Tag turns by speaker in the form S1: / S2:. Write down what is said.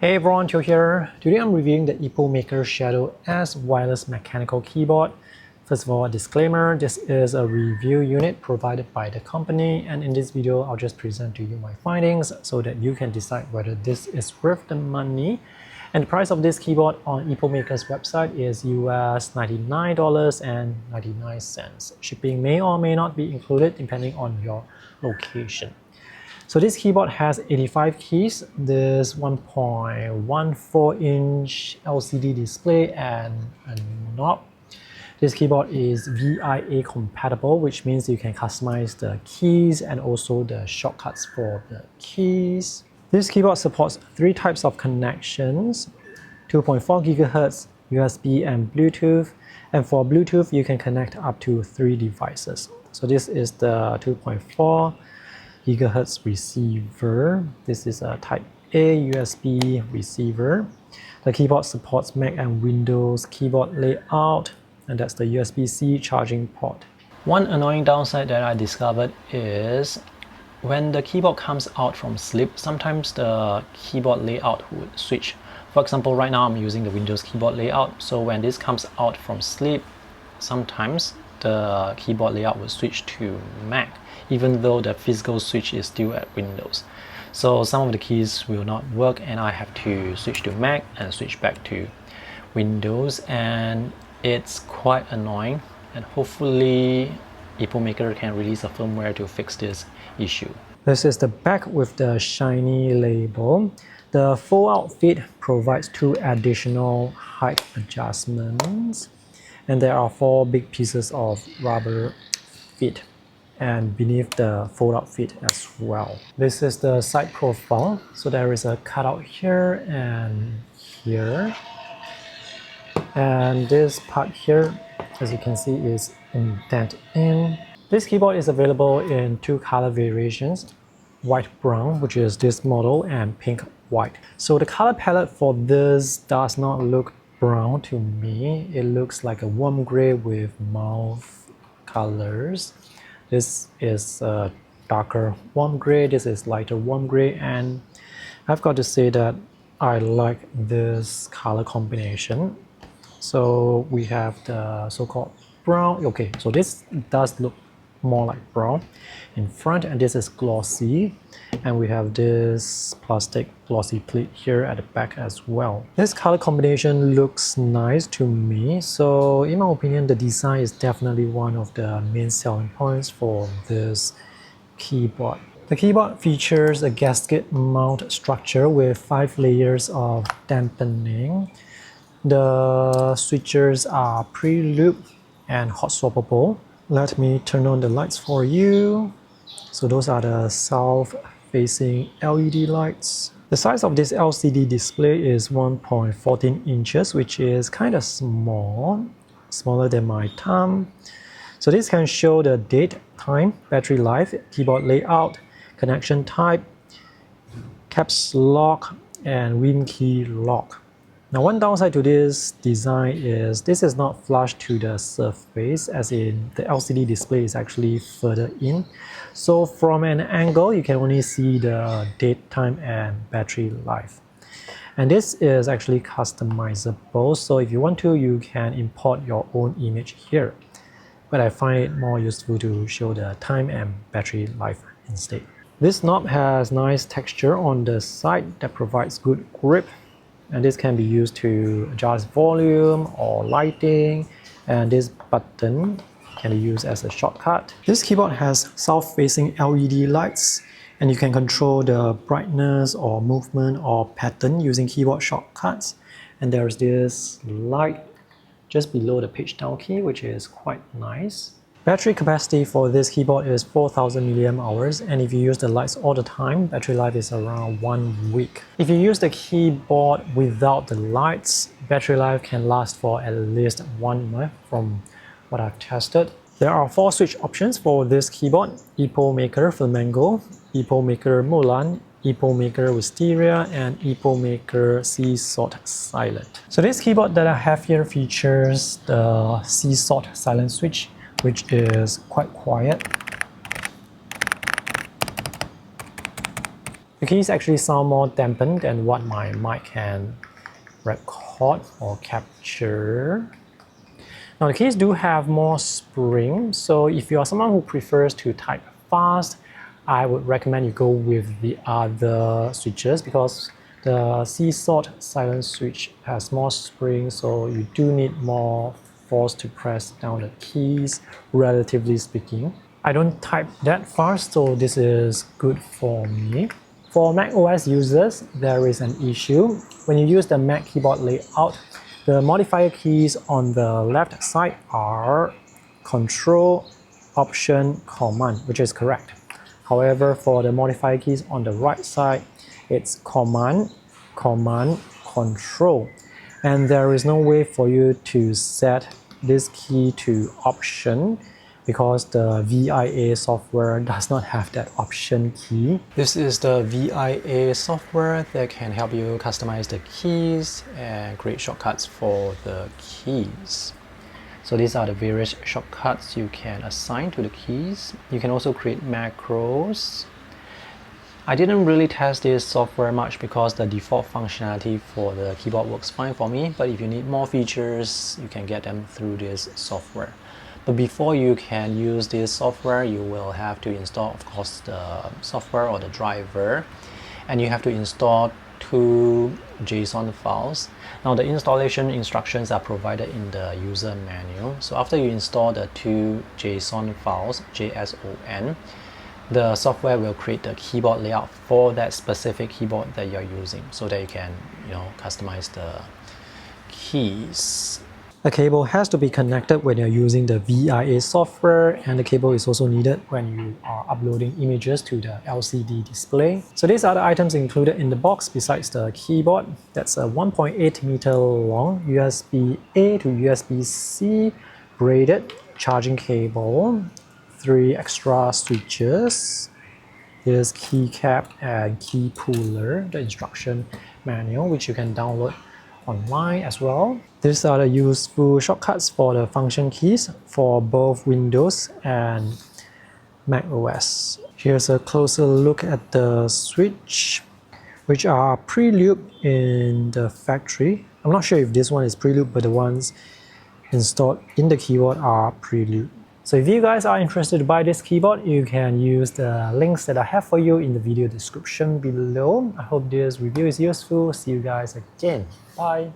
S1: Hey everyone, Teo here. Today I'm reviewing the Epomaker Shadow-S wireless mechanical keyboard. First of all, a disclaimer, this is a review unit provided by the company, and in this video I'll just present to you my findings so that you can decide whether this is worth the money. And the price of this keyboard on Epomaker's website is US $99.99. Shipping may or may not be included depending on your location. So this keyboard has 85 keys, this 1.14-inch LCD display and a knob. This keyboard is VIA compatible, which means you can customize the keys and also the shortcuts for the keys. This keyboard supports 3 types of connections, 2.4 GHz, USB and Bluetooth. And for Bluetooth, you can connect up to 3 devices. So this is the 2.4 GHz receiver. This is a Type A USB receiver. The keyboard supports Mac and Windows keyboard layout, and that's the USB-C charging port. One annoying downside that I discovered is when the keyboard comes out from sleep, sometimes the keyboard layout would switch. For example, right now I'm using the Windows keyboard layout, so when this comes out from sleep, sometimes the keyboard layout will switch to Mac, even though the physical switch is still at Windows. So some of the keys will not work and I have to switch to Mac and switch back to Windows, and it's quite annoying, and hopefully Epomaker can release a firmware to fix this issue. This is the back with the shiny label. The fold-out feet provides 2 additional height adjustments, and there are 4 big pieces of rubber feet and beneath the fold-out feet as well. This is the side profile. So there is a cutout here and here. And this part here, as you can see, is indented in. This keyboard is available in 2 color variations, white brown, which is this model, and pink white. So the color palette for this does not look brown to me. It looks like a warm gray with mauve colors. This is a darker warm gray, this is lighter warm gray, and I've got to say that I like this color combination. So we have the so-called brown. Okay, so this does look more like brown in front, and this is glossy, and we have this plastic glossy plate here at the back as well. This color combination looks nice to me, so in my opinion the design is definitely one of the main selling points for this keyboard. The keyboard features a gasket mount structure with 5 layers of dampening. The switches are pre-looped and hot swappable. Let me turn on the lights for you. So those are the south-facing LED lights. The size of this LCD display is 1.14 inches, which is kind of small, smaller than my thumb. So this can show the date, time, battery life, keyboard layout, connection type, caps lock, and Win key lock. Now, one downside to this design is this is not flush to the surface, as in the LCD display is actually further in. So from an angle, you can only see the date, time, and battery life. And this is actually customizable, so if you want to, you can import your own image here. But I find it more useful to show the time and battery life instead. This knob has nice texture on the side that provides good grip. And this can be used to adjust volume or lighting, and this button can be used as a shortcut. This keyboard has south-facing LED lights, and you can control the brightness or movement or pattern using keyboard shortcuts. And there's this light just below the page down key, which is quite nice. Battery capacity for this keyboard is 4000 mAh, and if you use the lights all the time, battery life is around 1 week. If you use the keyboard without the lights, battery life can last for at least 1 month from what I've tested. There are 4 switch options for this keyboard: Epomaker Flamingo, Epomaker Mulan, Epomaker Wisteria, and Epomaker Sea Salt Silent. So this keyboard that I have here features the Sea Salt Silent switch, which is quite quiet. The keys actually sound more dampened than what my mic can record or capture. Now the keys do have more spring, so if you are someone who prefers to type fast, I would recommend you go with the other switches because the sea salt silent switch has more spring, so you do need more force to press down the keys, relatively speaking. I don't type that fast, so this is good for me. For Mac OS users, there is an issue. When you use the Mac keyboard layout, the modifier keys on the left side are Control, Option, Command, which is correct. However, for the modifier keys on the right side, it's Command, Command, Control. And there is no way for you to set this key to Option because the VIA software does not have that option key. This is the VIA software that can help you customize the keys and create shortcuts for the keys. So these are the various shortcuts you can assign to the keys. You can also create macros. I didn't really test this software much because the default functionality for the keyboard works fine for me, but if you need more features, you can get them through this software. But before you can use this software, you will have to install, of course, the software or the driver, and you have to install 2 JSON files. Now the installation instructions are provided in the user manual. So after you install the 2 JSON files, JSON, the software will create the keyboard layout for that specific keyboard that you're using so that you can, customize the keys. The cable has to be connected when you're using the VIA software, and the cable is also needed when you are uploading images to the LCD display. So these are the items included in the box besides the keyboard. That's a 1.8 meter long USB-A to USB-C braided charging cable, 3 extra switches. Here's keycap and key puller, the instruction manual, which you can download online as well. These are the useful shortcuts for the function keys for both Windows and Mac OS. Here's a closer look at the switch, which are pre-lubed in the factory. I'm not sure if this one is pre-lubed, but the ones installed in the keyboard are pre-lubed. So if you guys are interested to buy this keyboard, you can use the links that I have for you in the video description below. I hope this review is useful. See you guys again. Bye.